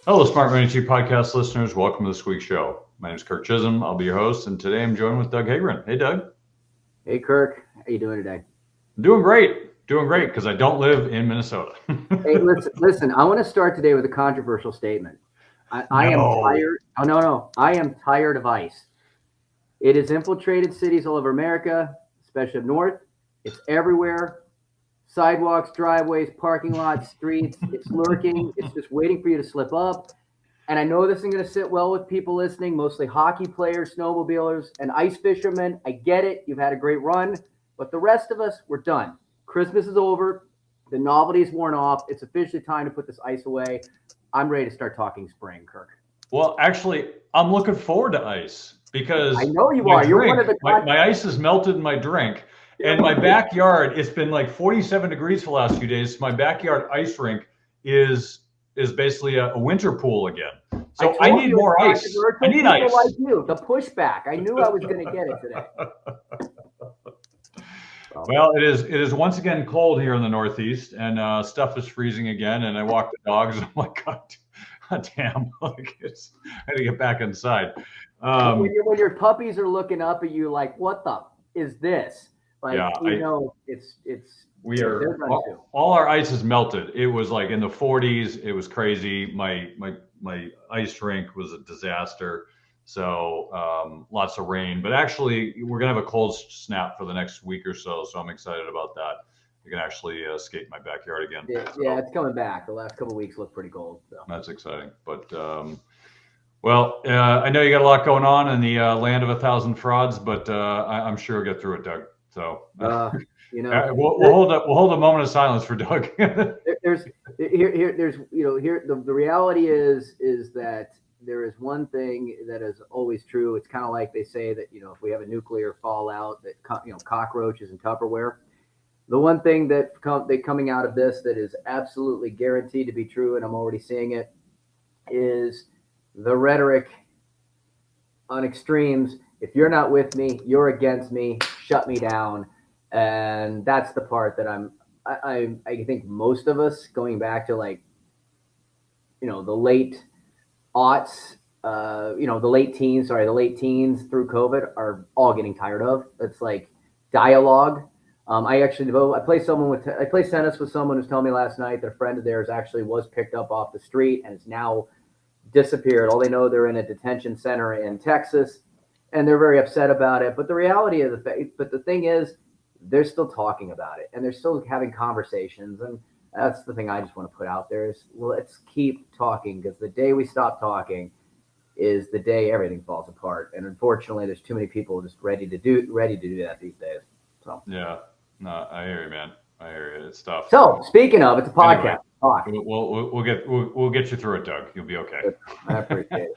Hello, Smart Money Cheap podcast listeners. Welcome to this week's show. My name is Kirk Chisholm. I'll be your host, and today I'm joined with Doug Hagren. Hey, Doug. Hey Kirk, how you doing today? Doing great. Doing great because I don't live in Minnesota. Hey, listen. I want to start today with a controversial statement. I am No. tired. Oh no, I am tired of ICE. It has infiltrated cities all over America, especially up north. It's everywhere. Sidewalks, driveways, parking lots, streets. It's lurking. It's just waiting for you to slip up. And I know this isn't going to sit well with people listening, mostly hockey players, snowmobilers, and ice fishermen. I get it. You've had a great run. But the rest of us, we're done. Christmas is over. The novelty's worn off. It's officially time to put this ice away. I'm ready to start talking spring, Kirk. Well, actually, I'm looking forward to ice because I know you my are. You're one drink, of the my ice is melted in my drink. And my backyard, it's been like 47 degrees for the last few days. My backyard ice rink is basically a winter pool again. So I need more ice. I need ice. Like you, the pushback. I knew I was going to get it today. Well, it is once again cold here in the Northeast, and stuff is freezing again. And I walk the dogs. And I'm like, God damn! Like I had to get back inside. When your puppies are looking up at you, like, what the is this? Like, Yeah, it's. we are all our ice is melted. It was like in the 40s. It was crazy. My ice rink was a disaster. So lots of rain, but actually we're gonna have a cold snap for the next week or so. So I'm excited about that. I can actually skate in my backyard again. Yeah, it's coming back. The last couple of weeks look pretty cold. So. That's exciting. But I know you got a lot going on in the land of 1,000 frauds, but I'm sure we'll get through it, Doug. So we'll hold a moment of silence for Doug. there's the reality is that there is one thing that is always true. It's kind of like they say that, if we have a nuclear fallout, that, cockroaches and Tupperware. The one thing that coming out of this that is absolutely guaranteed to be true, and I'm already seeing it, is the rhetoric on extremes. If you're not with me, you're against me, shut me down. And that's the part that I think most of us, going back to the late aughts, the late teens through COVID, are all getting tired of. It's like dialogue. I play tennis with someone who's telling me last night that a friend of theirs actually was picked up off the street and is now disappeared. All they know, they're in a detention center in Texas, and they're very upset about it. But the reality of the thing is, they're still talking about it, and they're still having conversations. And that's the thing I just want to put out there is, let's keep talking, because the day we stop talking is the day everything falls apart. And unfortunately, there's too many people just ready to do that these days. So yeah, no, I hear you, man. I hear you. It's tough. So speaking of, it's a podcast. Anyway, we'll get you through it, Doug. You'll be okay. I appreciate it.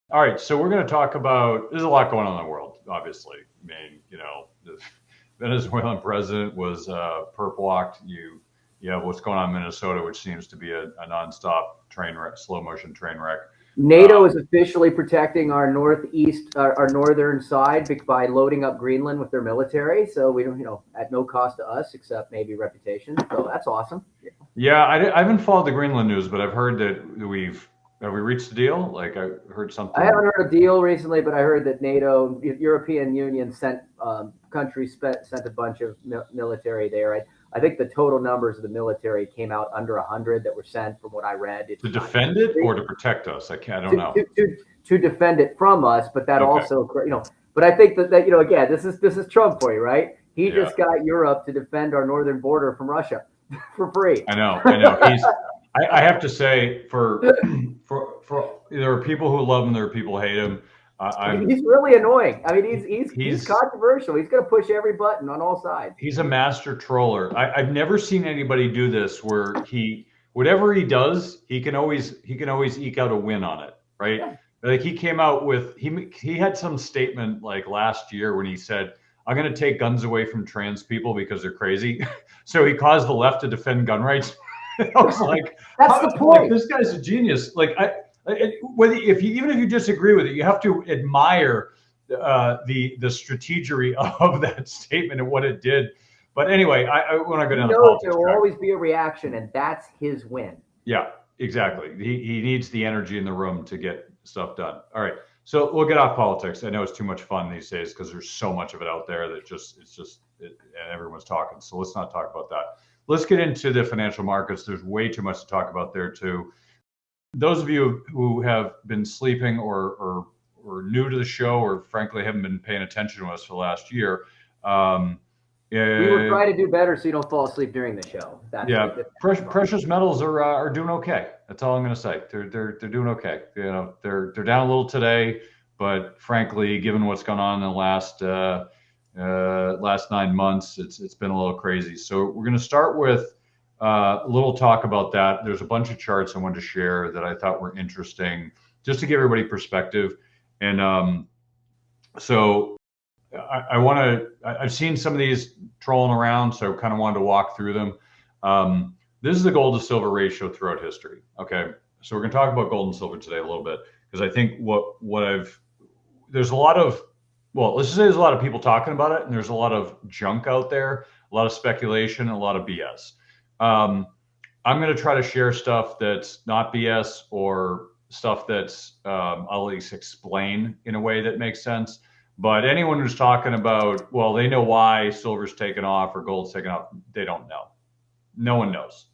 All right, so we're going to talk about. There's a lot going on in the world, obviously. I mean, the Venezuelan president was perp walked. You have what's going on in Minnesota, which seems to be a nonstop slow motion train wreck. NATO is officially protecting our northern side by loading up Greenland with their military. So we don't, at no cost to us except maybe reputation. So that's awesome. Yeah, I haven't followed the Greenland news, but I've heard that have we reached a deal? Like I heard something. I haven't heard a deal recently, but I heard that NATO, European Union sent a bunch of military there. I think the total numbers of the military came out under 100 that were sent, from what I read. To defend it or to protect us? I don't know. To defend it from us, but that also, But I think that again, this is Trump for you, right? He just got Europe to defend our northern border from Russia for free. I know. I have to say, for there are people who love him, there are people who hate him. He's really annoying. I mean, he's controversial. He's going to push every button on all sides. He's a master troller. I've never seen anybody do this where whatever he does, he can always eke out a win on it, right? Yeah. Like he came out with he had some statement like last year when he said, "I'm going to take guns away from trans people because they're crazy." So he caused the left to defend gun rights. I was like, that's the point. Like, this guy's a genius. Like even if you disagree with it, you have to admire the strategery of that statement and what it did. But anyway, I want to go down the politics. There will always be a reaction, and that's his win. Yeah, exactly. He needs the energy in the room to get stuff done. All right. So we'll get off politics. I know it's too much fun these days because there's so much of it out there that and everyone's talking. So let's not talk about that. Let's get into the financial markets. There's way too much to talk about there too. Those of you who have been sleeping or new to the show, or frankly haven't been paying attention to us for the last year, We will try to do better so you don't fall asleep during the show. Precious metals are doing okay. That's all I'm going to say. They're doing okay. You know, they're down a little today, but frankly, given what's gone on in the last 9 months, it's been a little crazy. So we're going to start with a little talk about that. There's a bunch of charts I wanted to share that I thought were interesting, just to give everybody perspective. And so I've seen some of these trolling around, so I kind of wanted to walk through them. This is the gold to silver ratio throughout history. Okay. So we're going to talk about gold and silver today a little bit, because I think there's a lot of, well, let's just say there's a lot of people talking about it, and there's a lot of junk out there, a lot of speculation, and a lot of BS. I'm going to try to share stuff that's not BS, or stuff that's, I'll at least explain in a way that makes sense. But anyone who's talking about, well, they know why silver's taken off or gold's taken off, they don't know. No one knows.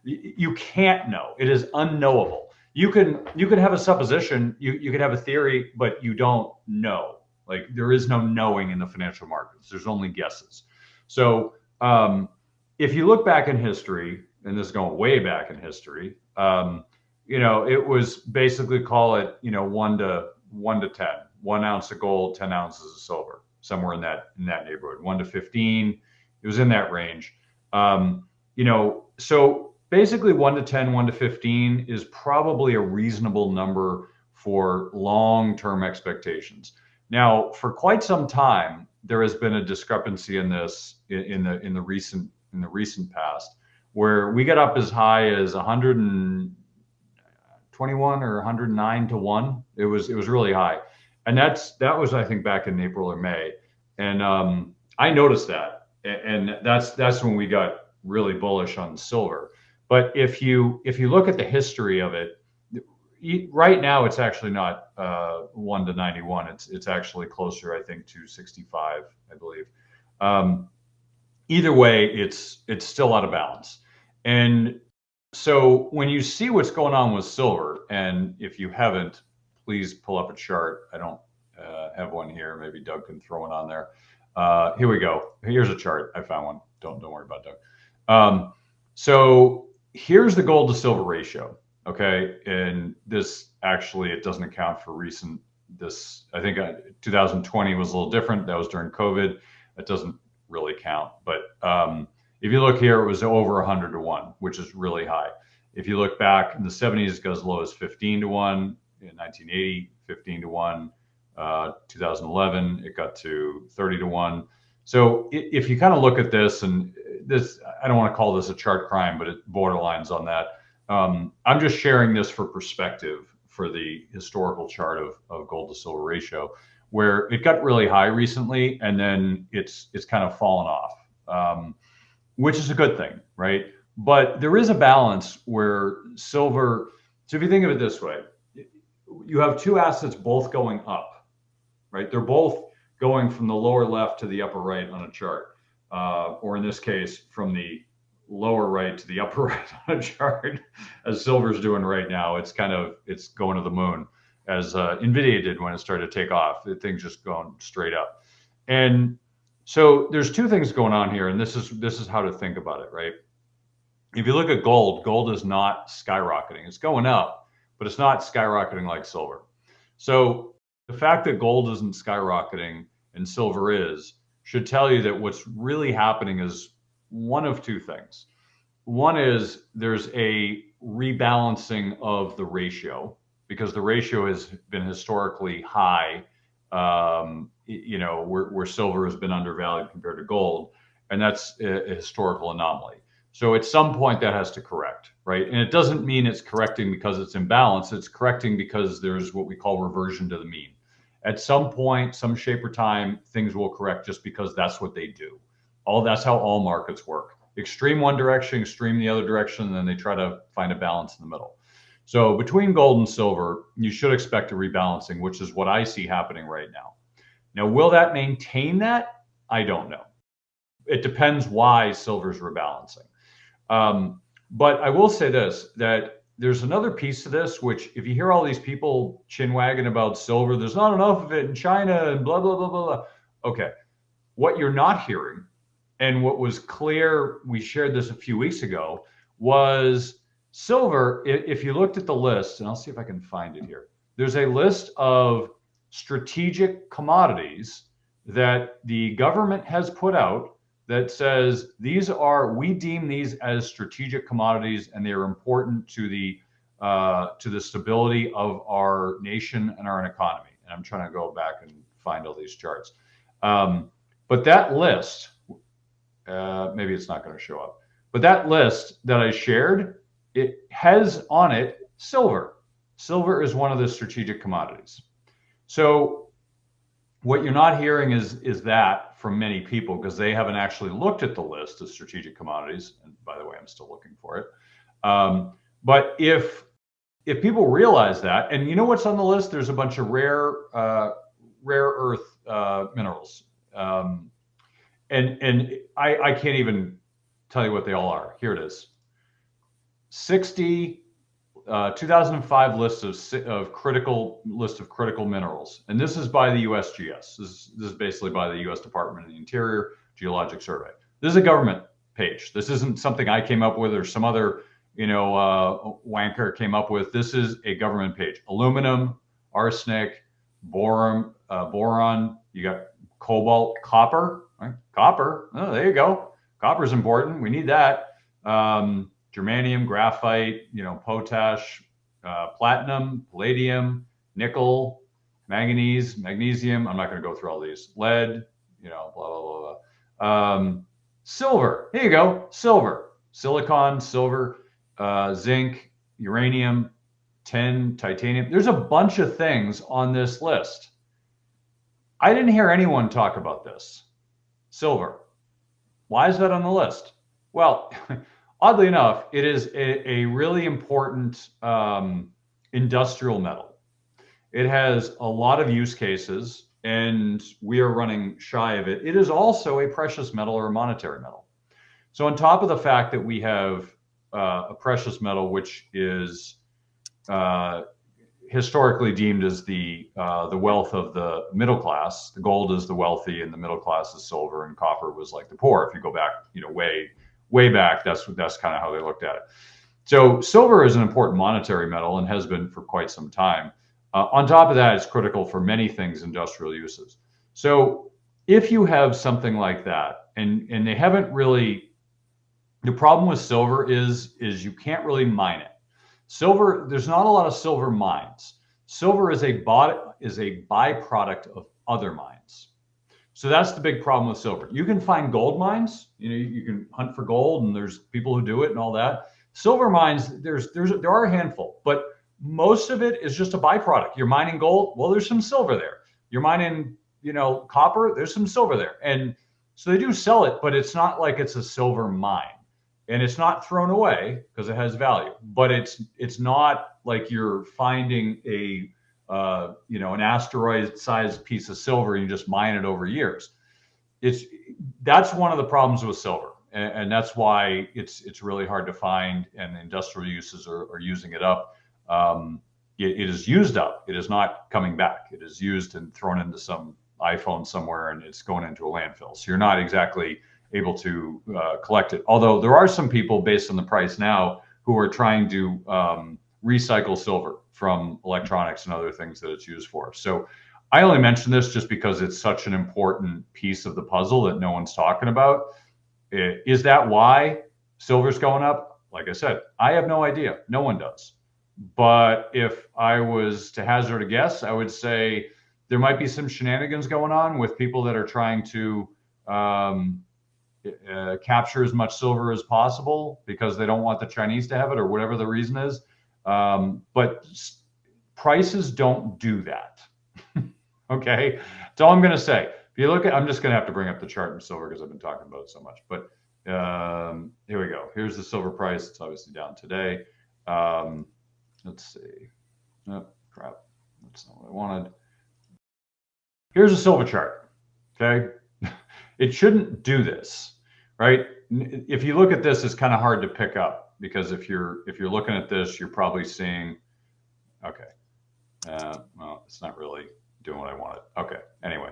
You can't know. It is unknowable. You can have a supposition, you can have a theory, but you don't know. Like, there is no knowing in the financial markets. There's only guesses. So if you look back in history, and this is going way back in history, it was basically, call it, 1 to 10. 1 ounce of gold, 10 ounces of silver, somewhere in that neighborhood. 1 to 15, it was in that range. So basically 1 to 10, 1 to 15 is probably a reasonable number for long-term expectations. Now, for quite some time, there has been a discrepancy in this in the recent past, where we got up as high as 121 or 109 to 1. It was really high. And that was, I think, back in April or May. And I noticed that. And that's when we got really bullish on silver. But if you look at the history of it, right now it's actually not 1 to 91. It's actually closer, I think, to 65, I believe. Either way, it's still out of balance. And so when you see what's going on with silver, and if you haven't, please pull up a chart. I don't have one here. Maybe Doug can throw one on there. Here we go. Here's a chart. I found one. Don't worry about Doug. So here's the gold to silver ratio. Okay. And this actually, it doesn't account for I think 2020 was a little different. That was during COVID. That doesn't really count. But if you look here, it was over 100 to 1, which is really high. If you look back in the 70s, it goes as low as 15 to 1. In 1980, 15 to 1. 2011, it got to 30 to 1. So if you kind of look at this, and this, I don't want to call this a chart crime, but it borderlines on that. I'm just sharing this for perspective for the historical chart of gold to silver ratio, where it got really high recently, and then it's kind of fallen off, which is a good thing, right? But there is a balance where silver. So if you think of it this way, you have two assets both going up, right? They're both going from the lower left to the upper right on a chart, or in this case, from the lower right to the upper right on a chart, as silver's doing right now. It's going to the moon, as NVIDIA did when it started to take off. The thing's just going straight up. And so there's two things going on here, and this is how to think about it, right? If you look at gold is not skyrocketing. It's going up, but it's not skyrocketing like silver. So the fact that gold isn't skyrocketing and silver is should tell you that what's really happening is one of two things. One is there's a rebalancing of the ratio, because the ratio has been historically high, where silver has been undervalued compared to gold, and that's a historical anomaly. So at some point that has to correct, right? And it doesn't mean it's correcting because it's imbalanced. It's correcting because there's what we call reversion to the mean. At some point, some shape or time, things will correct just because that's what they do. That's how all markets work. extreme one direction, extreme the other direction, and then they try to find a balance in the middle. So between gold and silver, you should expect a rebalancing, which is what I see happening right now. Now, will that maintain that? I don't know. It depends why silver's rebalancing. But I will say this, that there's another piece to this, which if you hear all these people chin wagging about silver, there's not enough of it in China and blah, blah, blah, blah, blah. Okay. What you're not hearing, and what was clear, we shared this a few weeks ago, was silver. If you looked at the list, and I'll see if I can find it here, there's a list of strategic commodities that the government has put out that says we deem these as strategic commodities, and they are important to the stability of our nation and our economy. And I'm trying to go back and find all these charts. But that list, maybe it's not going to show up, but that list that I shared, it has on it silver. Silver is one of the strategic commodities. So what you're not hearing is that from many people, because they haven't actually looked at the list of strategic commodities. And by the way, I'm still looking for it. But if people realize that, and you know what's on the list, there's a bunch of rare earth minerals. And I can't even tell you what they all are. Here it is. 2005 list of critical minerals, and this is by the USGS. This is basically by the U.S. Department of the Interior Geologic Survey. This is a government page. This isn't something I came up with or some other wanker came up with. This is a government page. Aluminum, arsenic, boron. You got cobalt, copper. Right? Copper. Oh, there you go. Copper's important. We need that. Germanium, graphite, potash, platinum, palladium, nickel, manganese, magnesium. I'm not going to go through all these. Lead, blah, blah, blah, blah. Silver. Here you go. Silver, silicon, silver, zinc, uranium, tin, titanium. There's a bunch of things on this list. I didn't hear anyone talk about this. Silver. Why is that on the list? Well, oddly enough, it is a really important industrial metal. It has a lot of use cases, and we are running shy of it. It is also a precious metal or a monetary metal. So on top of the fact that we have a precious metal, which is historically deemed as the wealth of the middle class, the gold is the wealthy, and the middle class is silver, and copper was like the poor. If you go back, way back, that's kind of how they looked at it. So silver is an important monetary metal and has been for quite some time. On top of that, it's critical for many things, industrial uses. So if you have something like that, and they haven't really, the problem with silver is you can't really mine it. Silver, there's not a lot of silver mines. Silver is a byproduct of other mines. So that's the big problem with silver. You can find gold mines, you can hunt for gold, and there's people who do it and all that. Silver mines, there are a handful, but most of it is just a byproduct. You're mining gold, well, there's some silver there. You're mining, copper, there's some silver there. And so they do sell it, but it's not like it's a silver mine. And it's not thrown away because it has value, but it's not like you're finding an asteroid-sized piece of silver and you just mine it over years. That's one of the problems with silver, and that's why it's really hard to find, and industrial uses are using it up. It is used up. It is not coming back. It is used and thrown into some iPhone somewhere, and it's going into a landfill. So you're not exactly able to collect it. Although there are some people, based on the price now, who are trying to recycle silver from electronics and other things that it's used for. So I only mention this just because it's such an important piece of the puzzle that no one's talking about. Is that why silver's going up? Like I said, I have no idea. No one does. But if I was to hazard a guess, I would say there might be some shenanigans going on with people that are trying to capture as much silver as possible because they don't want the Chinese to have it, or whatever the reason is. But prices don't do that. Okay, that's all I'm going to say. If you look at, I'm just going to have to bring up the chart in silver because I've been talking about it so much. But Here we go. Here's the silver price. It's obviously down today. Let's see. Oh, crap. That's not what I wanted. Here's a silver chart. Okay. It shouldn't do this, right? If you look at this, it's kind of hard to pick up because if you're looking at this, you're probably seeing, okay. Well, it's not really doing what I wanted. Okay. Anyway.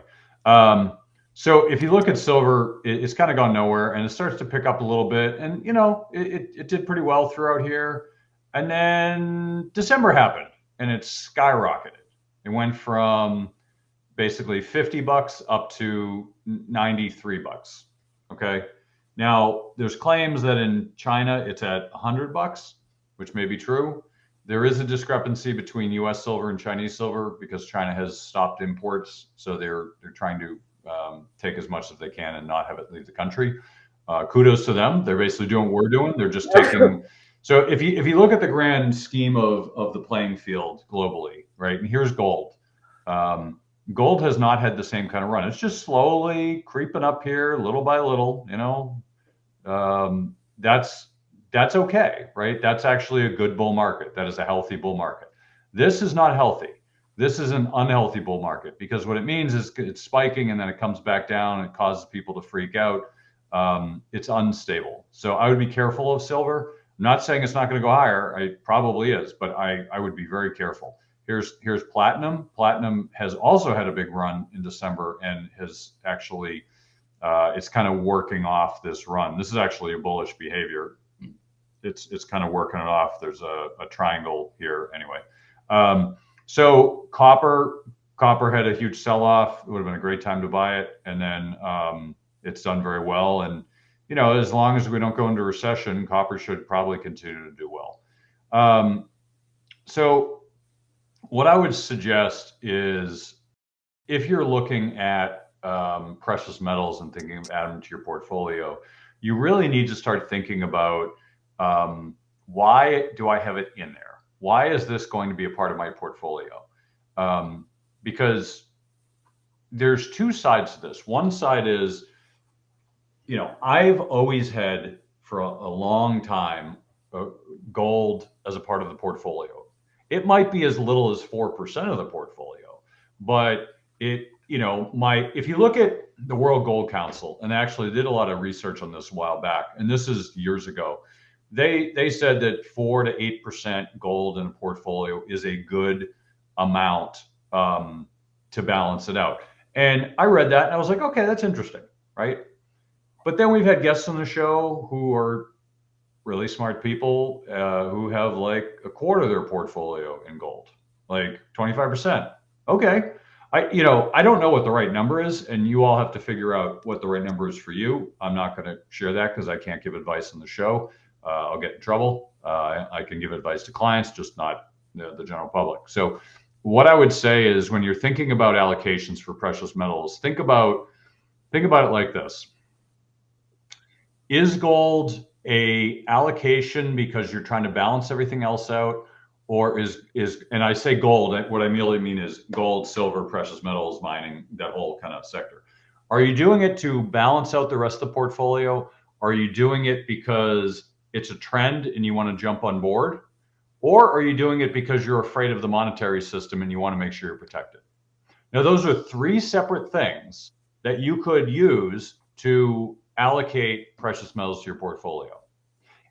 So if you look at silver, it's kind of gone nowhere and it starts to pick up a little bit. And, you know, it did pretty well throughout here. And then December happened and it skyrocketed. It went from basically $50 up to $93. Okay. Now there's claims that in China it's at $100, which may be true. There is a discrepancy between U.S. silver and Chinese silver because China has stopped imports, so they're trying to take as much as they can and not have it leave the country. Kudos to them. They're basically doing what we're doing. They're just taking. So if you look at the grand scheme of the playing field globally, right? And here's gold. Gold has not had the same kind of run. It's just slowly creeping up here, little by little. You know, that's okay, right? That's actually a good bull market. That is a healthy bull market. This is not healthy. This is an unhealthy bull market because what it means is it's spiking and then it comes back down and it causes people to freak out. It's unstable. So I would be careful of silver. I'm not saying it's not going to go higher. It probably is, but I would be very careful. Here's platinum. Platinum has also had a big run in December and has actually, it's kind of working off this run. This is actually a bullish behavior. It's kind of working it off. There's a triangle here anyway. So copper had a huge sell-off. It would have been a great time to buy it. And then it's done very well. And, you know, as long as we don't go into recession, copper should probably continue to do well. So what I would suggest is if you're looking at precious metals and thinking of adding them to your portfolio, you really need to start thinking about why do I have it in there? Why is this going to be a part of my portfolio? Because there's two sides to this. One side is, you know, I've always had for a long time gold as a part of the portfolio. It might be as little as 4% of the portfolio, but it, you know, if you look at the World Gold Council, and actually did a lot of research on this a while back, and this is years ago, they said that 4 to 8% gold in a portfolio is a good amount to balance it out. And I read that and I was like, okay, that's interesting, right? But then we've had guests on the show who are really smart people who have like a quarter of their portfolio in gold, like 25%. Okay. I don't know what the right number is, and you all have to figure out what the right number is for you. I'm not going to share that because I can't give advice on the show. I'll get in trouble. I can give advice to clients, just not the general public. So what I would say is when you're thinking about allocations for precious metals, think about it like this. Is gold a allocation because you're trying to balance everything else out? Or and I say gold, what I really mean is gold, silver, precious metals, mining, that whole kind of sector. Are you doing it to balance out the rest of the portfolio? Are you doing it because it's a trend and you want to jump on board? Or are you doing it because you're afraid of the monetary system and you want to make sure you're protected? Now, those are three separate things that you could use to allocate precious metals to your portfolio.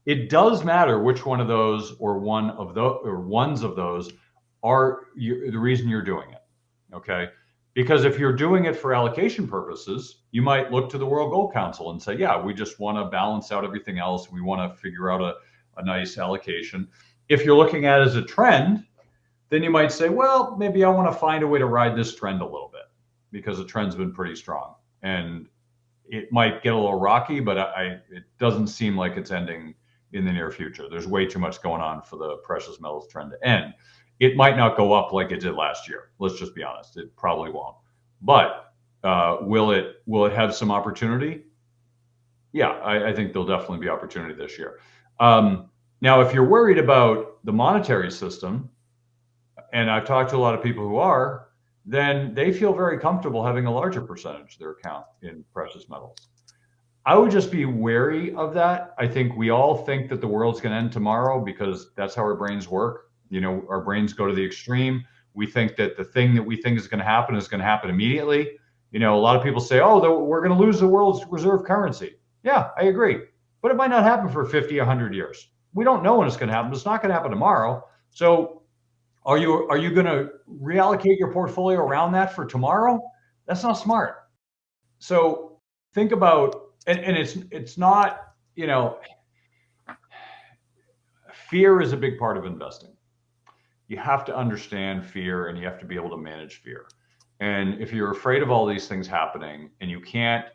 It does matter which one of those or ones of those are the reason you're doing it. Okay. Because if you're doing it for allocation purposes, you might look to the World Gold Council and say, yeah, we just want to balance out everything else. We want to figure out a nice allocation. If you're looking at it as a trend, then you might say, well, maybe I want to find a way to ride this trend a little bit because the trend's been pretty strong. And it might get a little rocky, but it doesn't seem like it's ending in the near future. There's way too much going on for the precious metals trend to end. It might not go up like it did last year. Let's just be honest. It probably won't. But will it have some opportunity? Yeah, I think there'll definitely be opportunity this year. Now, if you're worried about the monetary system, and I've talked to a lot of people who are, then they feel very comfortable having a larger percentage of their account in precious metals. I would just be wary of that. I think we all think that the world's going to end tomorrow because that's how our brains work. Our brains go to the extreme. We think that the thing that we think is going to happen immediately. A lot of people say, oh, we're going to lose the world's reserve currency. Yeah, I agree. But it might not happen for 50, 100 years. We don't know when it's going to happen. It's not going to happen tomorrow. So are you going to reallocate your portfolio around that for tomorrow? That's not smart. So think about, and it's not, fear is a big part of investing. You have to understand fear and you have to be able to manage fear. And if you're afraid of all these things happening and you can't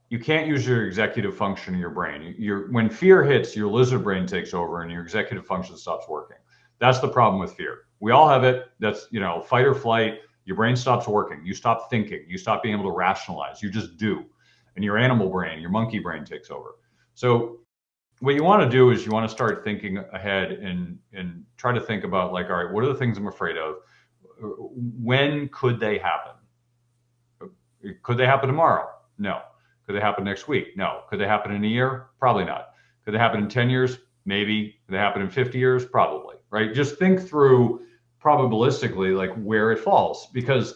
use your executive function in your brain. When fear hits, your lizard brain takes over and your executive function stops working. That's the problem with fear. We all have it. That's, fight or flight. Your brain stops working. You stop thinking. You stop being able to rationalize. You just do. And your animal brain, your monkey brain takes over. So what you want to do is you want to start thinking ahead and try to think about, like, all right, what are the things I'm afraid of? When could they happen? Could they happen tomorrow? No. Could they happen next week? No. Could they happen in a year? Probably not. Could they happen in 10 years? Maybe. Could they happen in 50 years? Probably, right? Just think through probabilistically, like, where it falls, because,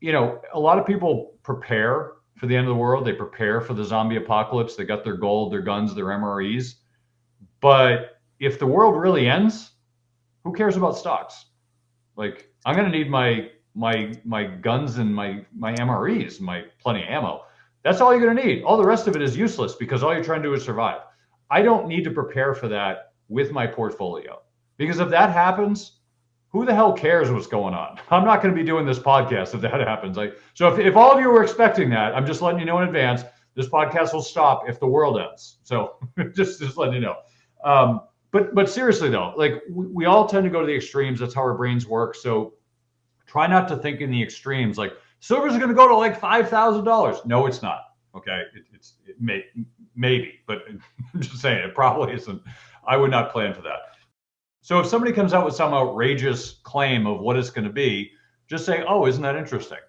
a lot of people prepare for the end of the world. They prepare for the zombie apocalypse. They got their gold, their guns, their MREs. But if the world really ends, who cares about stocks? Like, I'm going to need my guns and my MREs, my plenty of ammo. That's all you're going to need. All the rest of it is useless because all you're trying to do is survive. I don't need to prepare for that with my portfolio, because if that happens, who the hell cares what's going on? I'm not going to be doing this podcast if that happens. So if all of you were expecting that, I'm just letting you know in advance, this podcast will stop if the world ends. So just letting you know. But seriously though, like, we all tend to go to the extremes. That's how our brains work. So try not to think in the extremes. Like, silver's going to go to like $5,000. No, it's not. Okay, maybe, but I'm just saying it probably isn't. I would not plan for that. So if somebody comes out with some outrageous claim of what it's going to be, just say, "Oh, isn't that interesting?"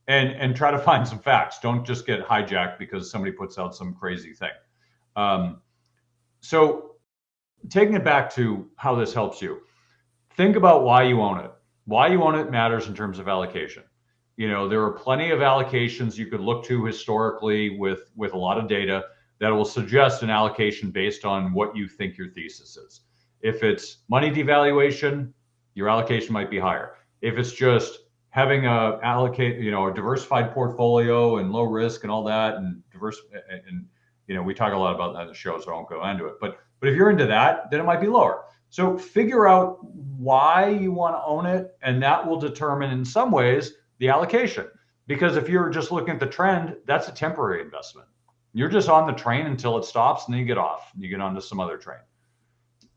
And try to find some facts. Don't just get hijacked because somebody puts out some crazy thing. So taking it back to how this helps you, think about why you own it. Why you own it matters in terms of allocation. There are plenty of allocations you could look to historically with a lot of data that will suggest an allocation based on what you think your thesis is. If it's money devaluation, your allocation might be higher. If it's just having a diversified portfolio and low risk and all that, and diverse, and we talk a lot about that in the show, so I won't go into it. But if you're into that, then it might be lower. So figure out why you want to own it, and that will determine in some ways the allocation. Because if you're just looking at the trend, that's a temporary investment. You're just on the train until it stops, and then you get off and you get onto some other train.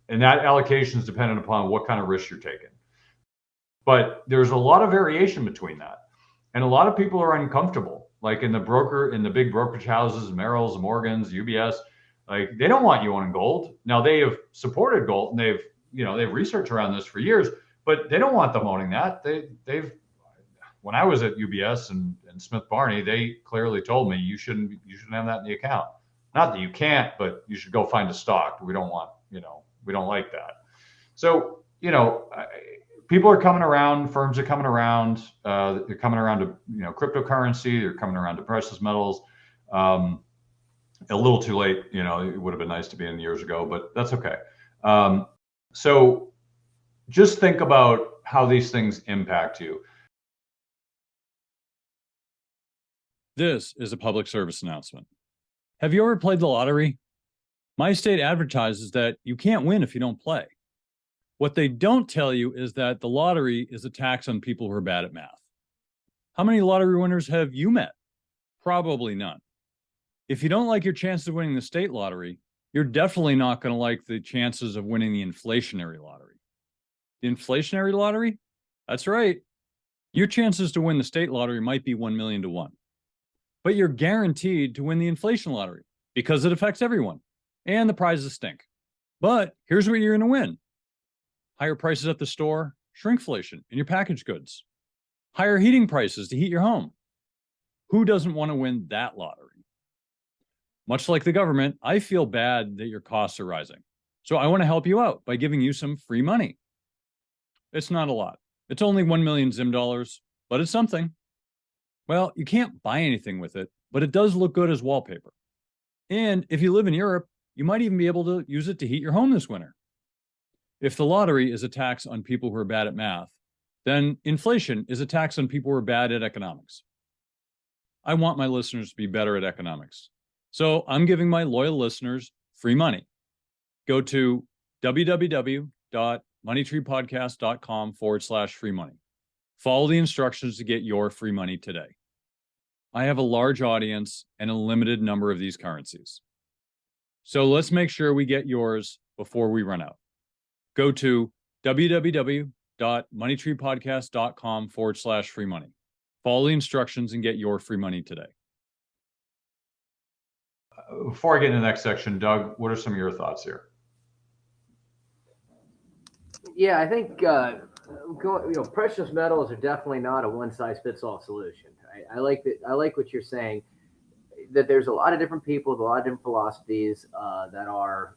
And that allocation is dependent upon what kind of risk you're taking. But there's a lot of variation between that. And a lot of people are uncomfortable, like in the big brokerage houses, Merrills, Morgans, UBS, like, they don't want you owning gold. Now, they have supported gold and they've researched around this for years, but they don't want them owning that. When I was at UBS and Smith Barney, they clearly told me you shouldn't have that in the account. Not that you can't, but you should go find a stock. We don't want, we don't like that. So, people are coming around, firms are coming around, they're coming around to, cryptocurrency, they're coming around to precious metals. A little too late, it would have been nice to be in years ago, but that's okay. So just think about how these things impact you. This is a public service announcement. Have you ever played the lottery? My state advertises that you can't win if you don't play. What they don't tell you is that the lottery is a tax on people who are bad at math. How many lottery winners have you met? Probably none. If you don't like your chances of winning the state lottery, you're definitely not going to like the chances of winning the inflationary lottery. The inflationary lottery? That's right. Your chances to win the state lottery might be 1 million to 1. But you're guaranteed to win the inflation lottery because it affects everyone. And the prizes stink. But here's what you're going to win. Higher prices at the store, shrinkflation in your packaged goods. Higher heating prices to heat your home. Who doesn't want to win that lottery? Much like the government, I feel bad that your costs are rising. So I want to help you out by giving you some free money. It's not a lot. It's only 1 million Zim dollars, but it's something. Well, you can't buy anything with it, but it does look good as wallpaper. And if you live in Europe, you might even be able to use it to heat your home this winter. If the lottery is a tax on people who are bad at math, then inflation is a tax on people who are bad at economics. I want my listeners to be better at economics. So I'm giving my loyal listeners free money. Go to www.moneytreepodcast.com/free money. Follow the instructions to get your free money today. I have a large audience and a limited number of these currencies. So let's make sure we get yours before we run out. Go to www.moneytreepodcast.com/free money. Follow the instructions and get your free money today. Before I get into the next section, Doug, what are some of your thoughts here? Yeah, I think precious metals are definitely not a one-size-fits-all solution. I like that. I like what you're saying, that there's a lot of different people with a lot of different philosophies that are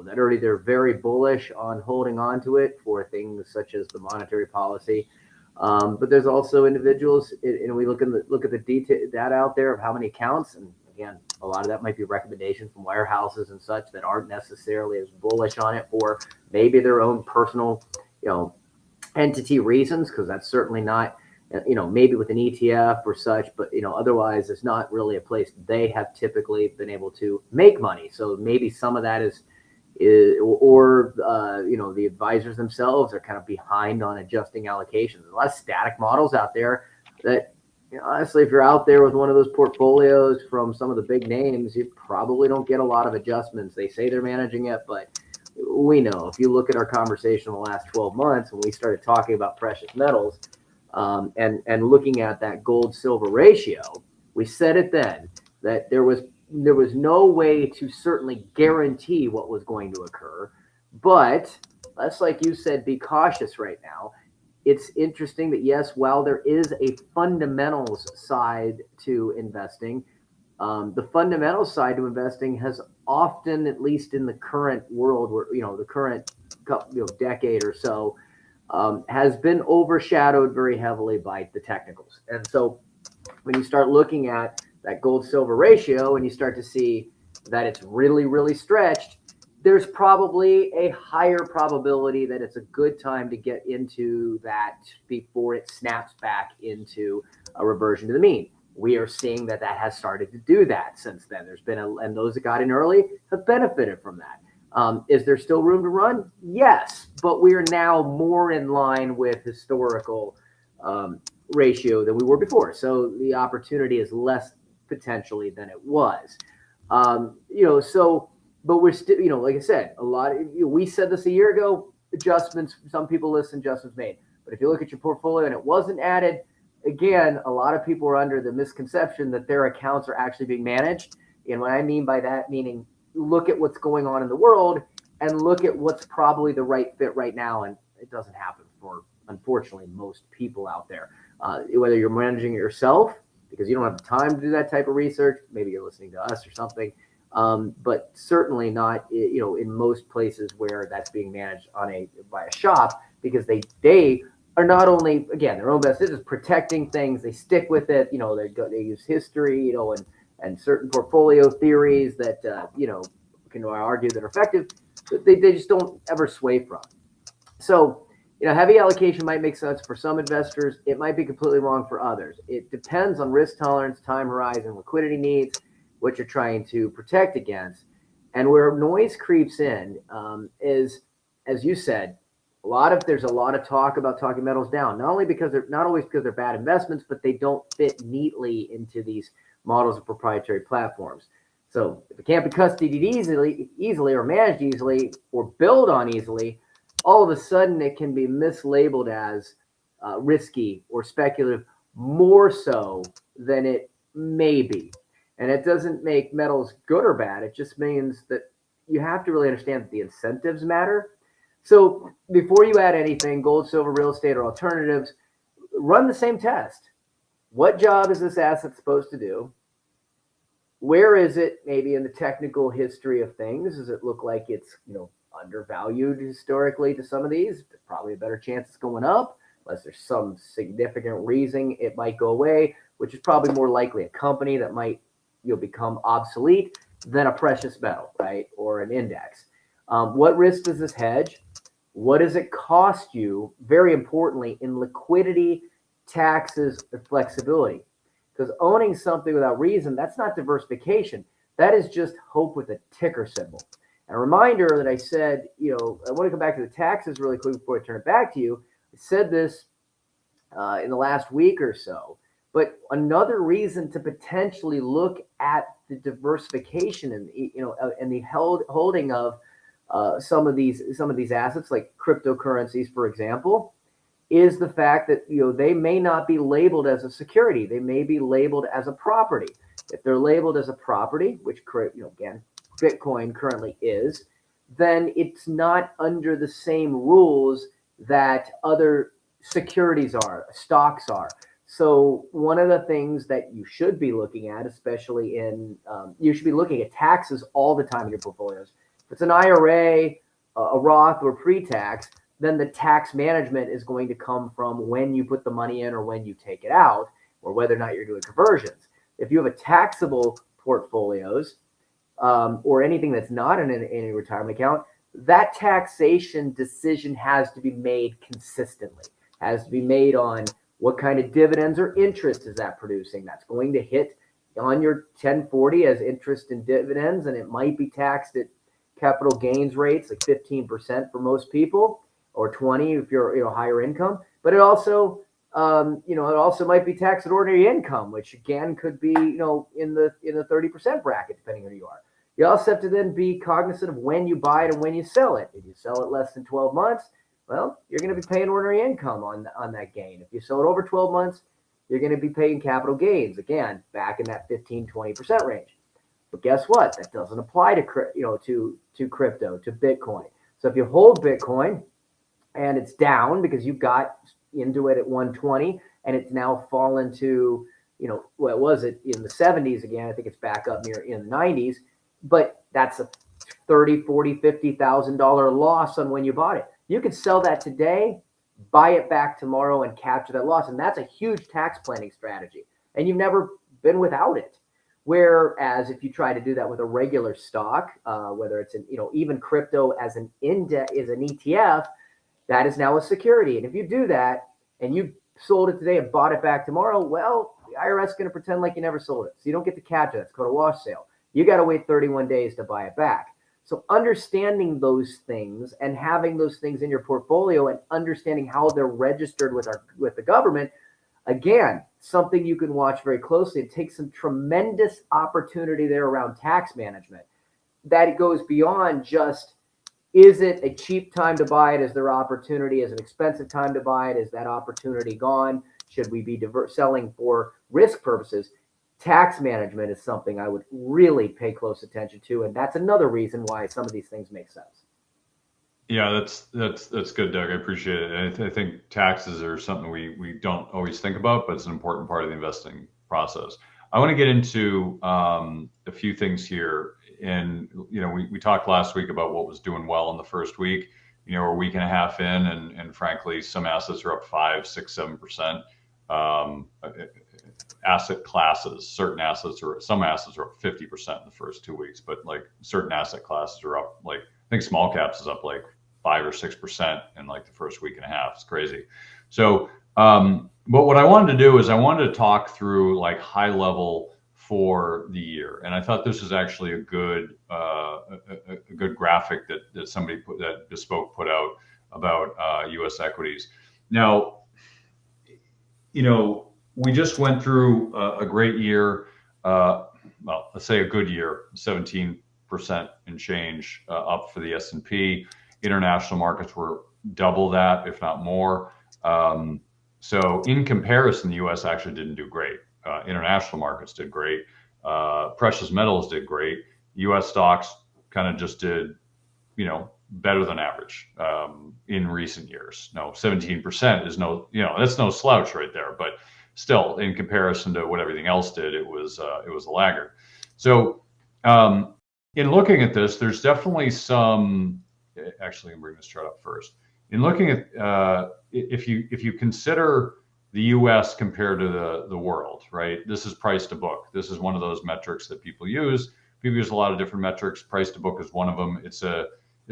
that are either very bullish on holding on to it for things such as the monetary policy, but there's also individuals, and we look at the data out there of how many accounts, and again, a lot of that might be recommendations from wirehouses and such that aren't necessarily as bullish on it for maybe their own personal, entity reasons, because that's certainly not, maybe with an ETF or such, but otherwise it's not really a place they have typically been able to make money. So maybe some of that is the advisors themselves are kind of behind on adjusting allocations. There's a lot of static models out there that, honestly, if you're out there with one of those portfolios from some of the big names, you probably don't get a lot of adjustments. They say they're managing it, but we know if you look at our conversation in the last 12 months when we started talking about precious metals and looking at that gold silver ratio, we said it then that there was no way to certainly guarantee what was going to occur, but let's, like you said, be cautious right now. It's interesting that, yes, while there is a fundamentals side to investing, the fundamental side to investing has often, at least in the current world, where the current decade or so, has been overshadowed very heavily by the technicals. And so when you start looking at that gold silver ratio and you start to see that it's really, really stretched, there's probably a higher probability that it's a good time to get into that before it snaps back into a reversion to the mean. We are seeing that has started to do that since then. There's been and those that got in early have benefited from that. Is there still room to run? Yes, but we are now more in line with historical ratio than we were before. So the opportunity is less potentially than it was. But we're still, like I said, a lot of, we said this a year ago, adjustments, some people listen, adjustments made. But if you look at your portfolio and it wasn't added, again, a lot of people are under the misconception that their accounts are actually being managed. And what I mean by that, meaning look at what's going on in the world and look at what's probably the right fit right now. And it doesn't happen for, unfortunately, most people out there. Whether you're managing it yourself because you don't have the time to do that type of research, maybe you're listening to us or something. But certainly not, in most places where that's being managed by a shop, because they are not only, again, their own best interest, protecting things. They stick with it. They use history, and certain portfolio theories that can argue that are effective, but they just don't ever sway from. So, heavy allocation might make sense for some investors. It might be completely wrong for others. It depends on risk tolerance, time horizon, liquidity needs, what you're trying to protect against. And where noise creeps in is, as you said, there's a lot of talk about talking metals down, not always because they're bad investments, but they don't fit neatly into these models of proprietary platforms. So if it can't be custodied easily or managed easily or built on easily, all of a sudden it can be mislabeled as risky or speculative, more so than it may be. And it doesn't make metals good or bad. It just means that you have to really understand that the incentives matter. So before you add anything, gold, silver, real estate, or alternatives, run the same test. What job is this asset supposed to do? Where is it maybe in the technical history of things? Does it look like it's, undervalued historically to some of these? There's probably a better chance it's going up, unless there's some significant reason it might go away, which is probably more likely a company that might become obsolete than a precious metal, right? Or an index. What risk does this hedge? What does it cost you? Very importantly, in liquidity, taxes, and flexibility. Because owning something without reason, that's not diversification. That is just hope with a ticker symbol. And a reminder that I said, I want to come back to the taxes really quick before I turn it back to you. I said this in the last week or so, but another reason to potentially look at the diversification and and the holding of some of these assets, like cryptocurrencies, for example, is the fact that they may not be labeled as a security. They may be labeled as a property. If they're labeled as a property, which again, Bitcoin currently is, then it's not under the same rules that other securities are, stocks are. So one of the things that you should be looking at, especially you should be looking at taxes all the time in your portfolios. If it's an IRA, a Roth, or pre-tax, then the tax management is going to come from when you put the money in or when you take it out, or whether or not you're doing conversions. If you have a taxable portfolios or anything that's not in any retirement account, that taxation decision has to be made consistently, has to be made on what kind of dividends or interest is that producing. That's going to hit on your 1040 as interest and dividends, and it might be taxed at capital gains rates like 15% for most people, or 20 if you're higher income. But it also it also might be taxed at ordinary income, which again could be in the 30% bracket depending on who you are. You also have to then be cognizant of when you buy it and when you sell it. If you sell it less than 12 months, well, you're going to be paying ordinary income on that gain. If you sell it over 12 months, you're going to be paying capital gains, again, back in that 15-20% range. But guess what? That doesn't apply to crypto, to Bitcoin. So if you hold Bitcoin and it's down because you got into it at 120 and it's now fallen to, what was it in the 70s again? I think it's back up near in the 90s, but that's a $30,000, $40,000, $50,000 loss on when you bought it. You could sell that today, buy it back tomorrow, and capture that loss. And that's a huge tax planning strategy. And you've never been without it. Whereas if you try to do that with a regular stock, whether it's even crypto as an index, is an ETF, that is now a security. And if you do that and you sold it today and bought it back tomorrow, well, the IRS is going to pretend like you never sold it. So you don't get to capture that. It's called a wash sale. You got to wait 31 days to buy it back. So understanding those things and having those things in your portfolio and understanding how they're registered with the government, again, something you can watch very closely. It takes some tremendous opportunity there around tax management. That it goes beyond just, is it a cheap time to buy it? Is there opportunity? Is it an expensive time to buy it? Is that opportunity gone? Should we be selling for risk purposes? Tax management is something I would really pay close attention to, and that's another reason why some of these things make sense. Yeah, that's good, Doug. I appreciate it. And I think taxes are something we don't always think about, but it's an important part of the investing process. I want to get into a few things here. And we talked last week about what was doing well in the first week. We're a week and a half in, and frankly, some assets are up 5, 6, 7%. Asset classes, some assets are up 50% in the first 2 weeks, but like certain asset classes are up, like I think small caps is up like 5 or 6% in like the first week and a half. It's crazy. So, but what I wanted to do is I wanted to talk through like high level for the year, and I thought this was actually a good graphic that somebody that Bespoke put out about U.S. equities. Now, we just went through a great year. Well, let's say a good year, 17% and change up for the S&P. International markets were double that, if not more. So in comparison, the U.S. actually didn't do great. International markets did great. Precious metals did great. U.S. stocks kind of just did, better than average in recent years. No, 17% is that's no slouch right there, but still, in comparison to what everything else did, it was a laggard. So in looking at this, there's definitely some, actually, I'm bring this chart up first. In looking at, if you consider the US compared to the world, right? This is price to book. This is one of those metrics that people use. People use a lot of different metrics. Price to book is one of them. It's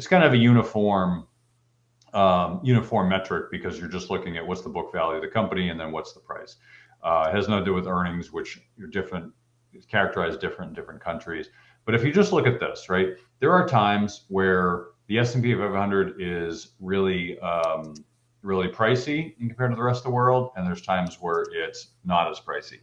kind of a uniform metric because you're just looking at what's the book value of the company and then what's the price. It has nothing to do with earnings, which are different, characterized different in different countries. But if you just look at this, right, there are times where the S&P 500 is really, really pricey compared to the rest of the world, and there's times where it's not as pricey.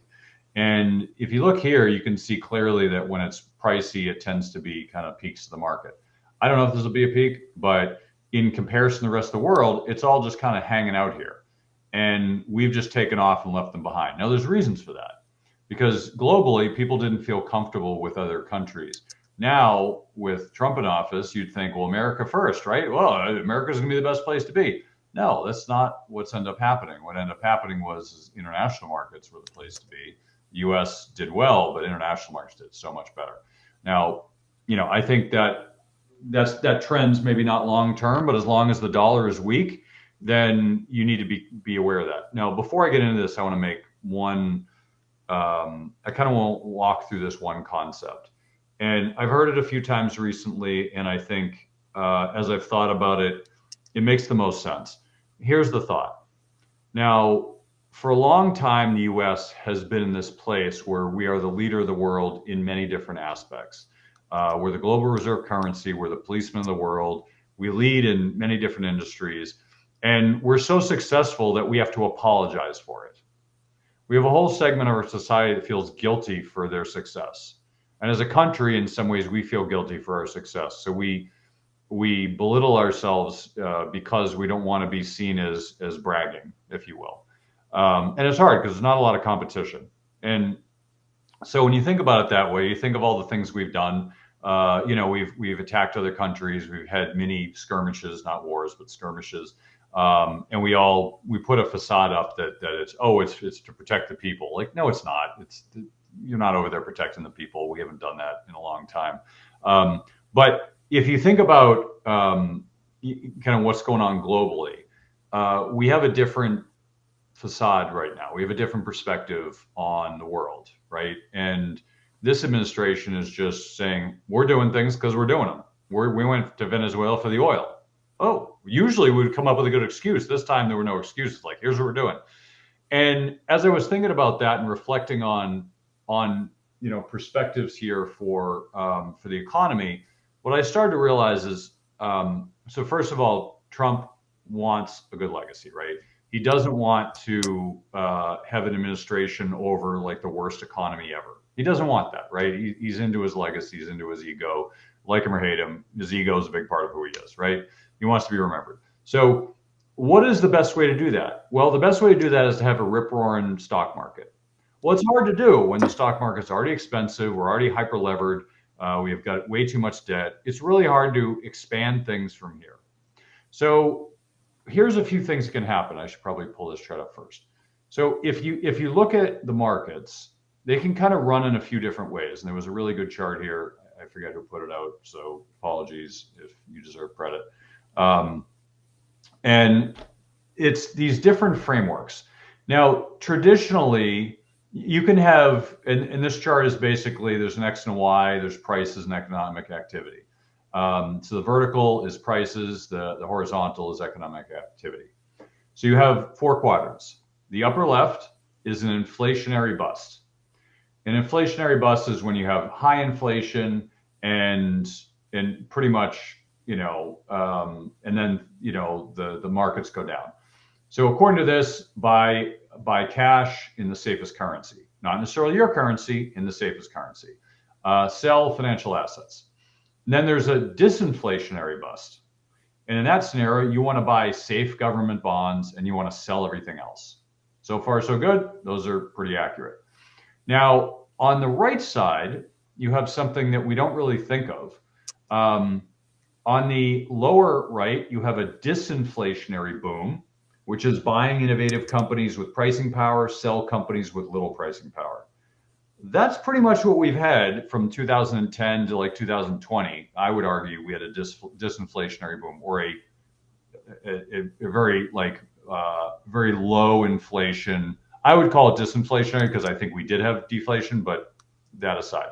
And if you look here, you can see clearly that when it's pricey, it tends to be kind of peaks of the market. I don't know if this will be a peak, but in comparison to the rest of the world, it's all just kind of hanging out here. And we've just taken off and left them behind. Now, there's reasons for that, because globally, people didn't feel comfortable with other countries. Now, with Trump in office, you'd think, well, America first, right? Well, America's going to be the best place to be. No, that's not what's ended up happening. What ended up happening was international markets were the place to be. The U.S. did well, but international markets did so much better. Now, I think that trend's maybe not long term, but as long as the dollar is weak, then you need to be aware of that. Now, before I get into this, I want to make one. I kind of want to walk through this one concept, and I've heard it a few times recently, and I think as I've thought about it, it makes the most sense. Here's the thought. Now, for a long time, the U.S. has been in this place where we are the leader of the world in many different aspects. We're the global reserve currency. We're the policeman of the world. We lead in many different industries. And we're so successful that we have to apologize for it. We have a whole segment of our society that feels guilty for their success. And as a country, in some ways, we feel guilty for our success. So we belittle ourselves because we don't want to be seen as bragging, if you will. And it's hard because there's not a lot of competition. And so when you think about it that way, you think of all the things we've done. We've attacked other countries. We've had many skirmishes, not wars, but skirmishes. And we put a facade up that it's to protect the people. Like, no, it's not. You're not over there protecting the people. We haven't done that in a long time. But if you think about kind of what's going on globally, we have a different facade right now. We have a different perspective on the world, right? And this administration is just saying, we're doing things because we're doing them. We went to Venezuela for the oil. Oh, usually we would come up with a good excuse. This time there were no excuses. Like, here's what we're doing. And as I was thinking about that and reflecting on perspectives here for the economy, what I started to realize is, so first of all, Trump wants a good legacy, right? He doesn't want to have an administration over like the worst economy ever. He doesn't want that, right? He's into his legacy, he's into his ego. Like him or hate him, his ego is a big part of who he is, right? He wants to be remembered. So what is the best way to do that? Well, the best way to do that is to have a rip-roaring stock market. Well, it's hard to do when the stock market's already expensive, we're already hyper-levered, we've got way too much debt. It's really hard to expand things from here. So here's a few things that can happen. I should probably pull this chart up first. So if you look at the markets, they can kind of run in a few different ways. And there was a really good chart here. I forget who put it out, so apologies if you deserve credit. And it's these different frameworks. Now, traditionally, you can have, and this chart is basically, there's an X and a Y, there's prices and economic activity. So the vertical is prices, the horizontal is economic activity. So you have four quadrants. The upper left is an inflationary bust. An inflationary bust is when you have high inflation and pretty much, and then, the markets go down. So according to this, buy cash in the safest currency, not necessarily your currency, in the safest currency. Sell financial assets. And then there's a disinflationary bust. And in that scenario, you want to buy safe government bonds and you want to sell everything else. So far, so good. Those are pretty accurate. Now, on the right side, you have something that we don't really think of. On the lower right, you have a disinflationary boom, which is buying innovative companies with pricing power, sell companies with little pricing power. that's pretty much what we've had from 2010 to like 2020. I would argue we had a disinflationary boom, or a very like very low inflation. I would call it disinflationary because I think we did have deflation, but that aside,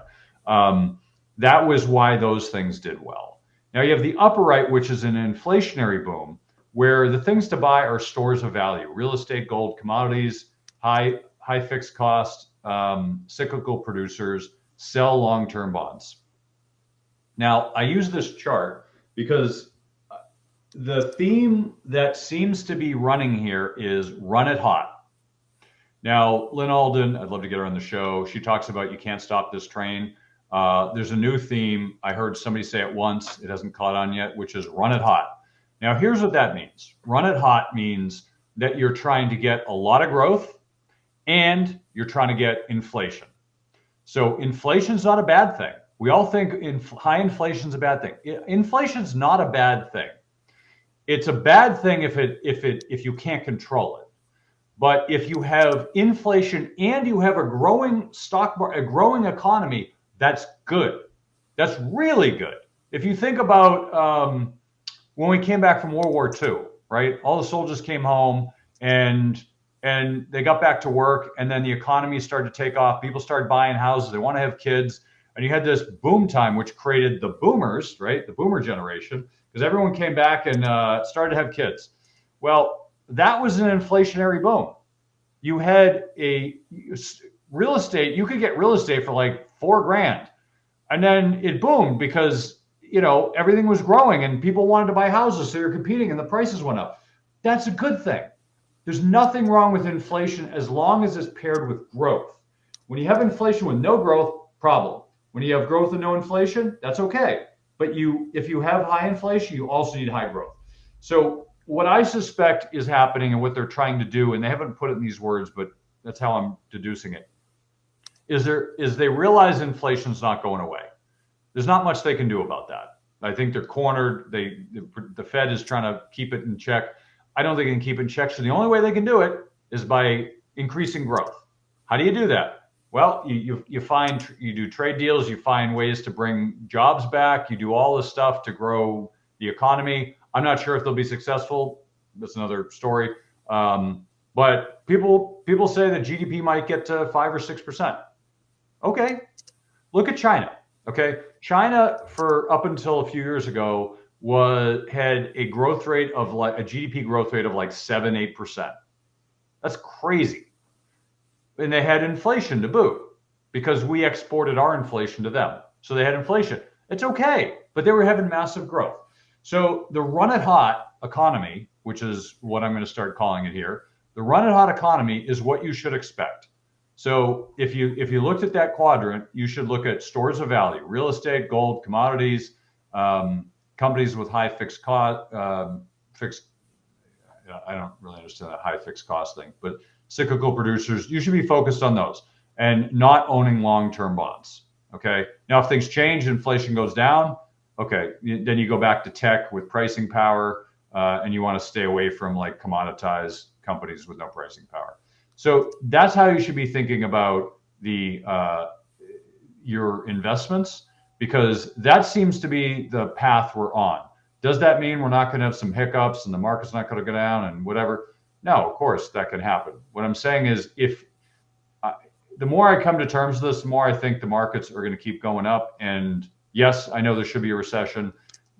that was why those things did well. Now you have the upper right, which is an inflationary boom, where the things to buy are stores of value: real estate, gold, commodities, high fixed cost, cyclical producers, sell long-term bonds. Now I use this chart because the theme that seems to be running here is run it hot. Now, Lynn Alden, I'd love to get her on the show. She talks about you can't stop this train. There's a new theme. I heard somebody say it once. It hasn't caught on yet, which is run it hot. Now, here's what that means. Run it hot means that you're trying to get a lot of growth and you're trying to get inflation. So inflation's not a bad thing. We all think high inflation's a bad thing. Inflation's not a bad thing. It's a bad thing if you can't control it. But if you have inflation and you have a growing stock market, a growing economy, that's good. That's really good. If you think about when we came back from World War II, right? All the soldiers came home and they got back to work, and then the economy started to take off. People started buying houses. They want to have kids. And you had this boom time, which created the boomers, right? The boomer generation, because everyone came back and started to have kids. Well, that was an inflationary boom. You had a real estate, you could get real estate for like $4,000. And then it boomed because, everything was growing and people wanted to buy houses. So you're competing and the prices went up. That's a good thing. There's nothing wrong with inflation as long as it's paired with growth. When you have inflation with no growth, problem. When you have growth and no inflation, that's okay. But if you have high inflation, you also need high growth. So what I suspect is happening and what they're trying to do, and they haven't put it in these words, but that's how I'm deducing it, is they realize inflation's not going away. There's not much they can do about that. I think they're cornered. The Fed is trying to keep it in check. I don't think they can keep it in check. So the only way they can do it is by increasing growth. How do you do that? Well, you do trade deals, you find ways to bring jobs back, you do all this stuff to grow the economy. I'm not sure if they'll be successful. That's another story. But people say that GDP might get to 5 or 6%. Okay, look at China. Okay, China for up until a few years ago had a growth rate of like a GDP growth rate of like 7-8%. That's crazy. And they had inflation to boot because we exported our inflation to them. So they had inflation. It's okay, but they were having massive growth. So the run it hot economy, which is what I'm going to start calling it here, the run it hot economy is what you should expect. So if you looked at that quadrant, you should look at stores of value: real estate, gold, commodities, companies with high fixed cost, I don't really understand that high fixed cost thing, but cyclical producers, you should be focused on those and not owning long-term bonds. Okay. Now, if things change, inflation goes down. Okay. Then you go back to tech with pricing power, and you want to stay away from like commoditized companies with no pricing power. So that's how you should be thinking about your investments, because that seems to be the path we're on. Does that mean we're not going to have some hiccups and the market's not going to go down and whatever? No, of course that can happen. What I'm saying is, the more I come to terms with this, the more I think the markets are going to keep going up. And yes, I know there should be a recession,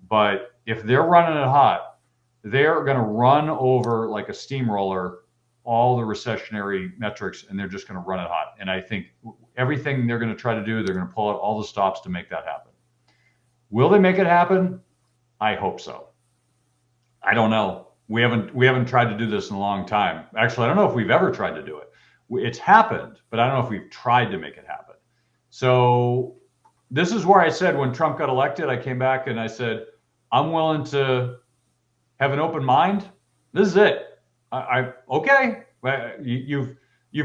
but if they're running it hot, they're going to run over like a steamroller all the recessionary metrics, and they're just going to run it hot. And I think everything they're going to try to do, they're going to pull out all the stops to make that happen. Will they make it happen? I hope so. I don't know. We haven't tried to do this in a long time. Actually, I don't know if we've ever tried to do it. It's happened, but I don't know if we've tried to make it happen. So this is where I said when Trump got elected, I came back and I said, I'm willing to have an open mind. This is it. Okay. You've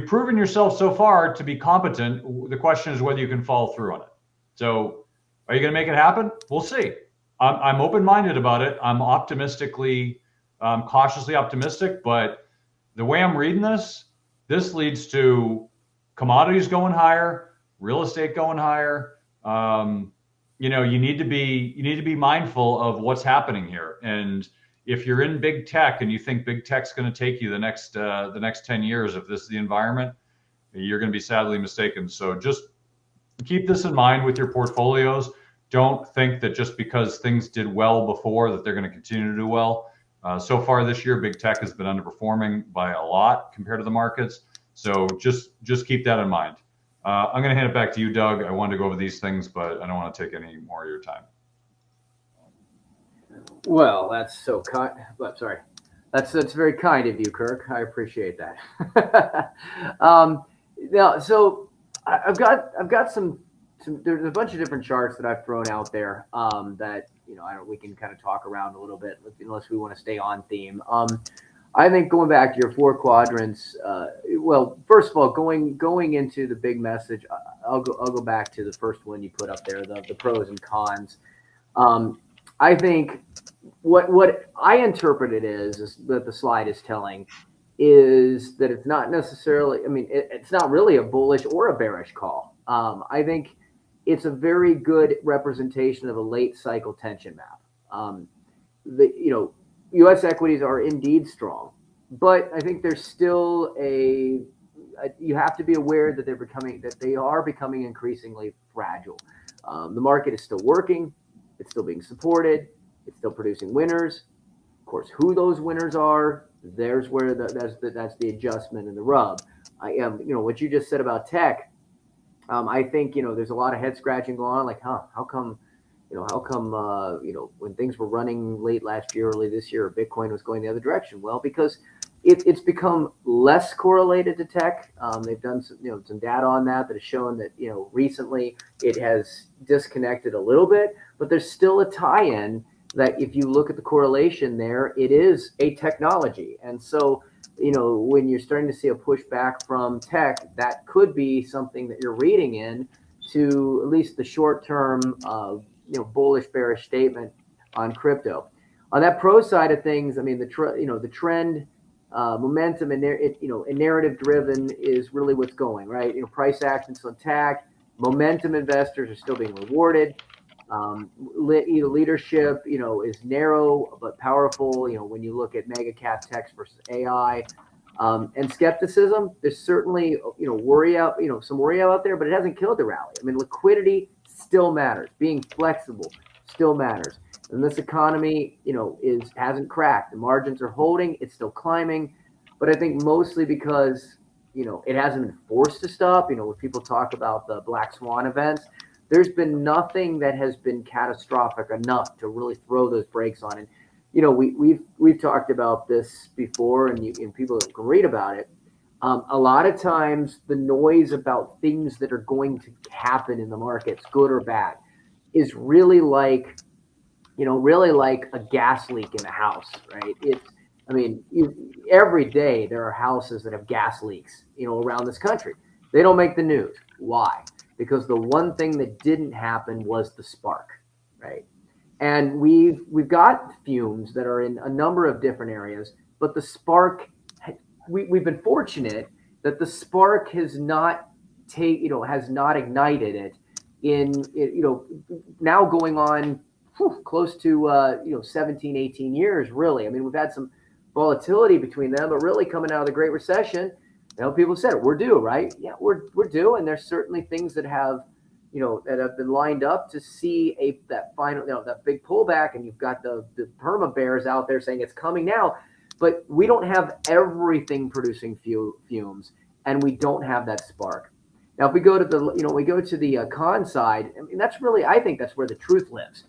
proven yourself so far to be competent. The question is whether you can follow through on it. So are you going to make it happen? We'll see. I'm open-minded about it. I'm cautiously optimistic, but the way I'm reading this leads to commodities going higher, real estate going higher. You need to be mindful of what's happening here. And if you're in big tech and you think big tech's going to take you the next 10 years, if this is the environment, you're going to be sadly mistaken. So just keep this in mind with your portfolios. Don't think that just because things did well before that they're going to continue to do well. So far this year, big tech has been underperforming by a lot compared to the markets. So just keep that in mind. I'm going to hand it back to you, Doug. I wanted to go over these things, but I don't want to take any more of your time. Well, that's so kind. Sorry, that's very kind of you, Kirk. I appreciate that. Now, so I've got some. There's a bunch of different charts that I've thrown out there that we can kind of talk around a little bit unless we want to stay on theme. I think going back to your 4 quadrants. Well, first of all, going into the big message, I'll go back to the first one you put up there, the pros and cons. I think what I interpret it is that the slide is telling is that it's not necessarily. I mean, it's not really a bullish or a bearish call. I think it's a very good representation of a late cycle tension map. U.S. equities are indeed strong, but I think there's still you have to be aware that they are becoming increasingly fragile. The market is still working, it's still being supported, it's still producing winners. Of course, who those winners are, there's where that's the adjustment and the rub. What you just said about tech. I think there's a lot of head scratching going on. Like, how come when things were running late last year, early this year, Bitcoin was going the other direction? Well, because it's become less correlated to tech. They've done some data on that has shown that recently it has disconnected a little bit, but there's still a tie-in that if you look at the correlation there, it is a technology. And so when you're starting to see a pushback from tech, that could be something that you're reading in to at least the short-term bullish bearish statement on crypto. On that pro side of things, I mean the trend, momentum and narrative driven is really what's going right. Price action still intact. Momentum investors are still being rewarded. Leadership is narrow but powerful. When you look at mega cap tech versus AI, and skepticism, there's certainly worry out some worry out there, but it hasn't killed the rally. I mean, liquidity still matters. Being flexible still matters. And this economy, hasn't cracked. The margins are holding. It's still climbing, but I think mostly because it hasn't been forced to stop. When people talk about the black swan events, there's been nothing that has been catastrophic enough to really throw those brakes on. And we've talked about this before, and people can read about it. A lot of times, the noise about things that are going to happen in the markets, good or bad, is really like a gas leak in a house, right? Every day there are houses that have gas leaks, around this country. They don't make the news. Why? Because the one thing that didn't happen was the spark, right? And we've got fumes that are in a number of different areas, but the spark, we've been fortunate that the spark has not ignited it in now going on close to 17, 18 years, really. I mean, we've had some volatility between them, but really coming out of the Great Recession, people said it, we're due, right? Yeah, we're due, and there's certainly things that have been lined up to see that final, that big pullback, and you've got the perma bears out there saying it's coming now, but we don't have everything producing fumes, and we don't have that spark. Now, if we go to the con side, I mean, I think that's where the truth lives.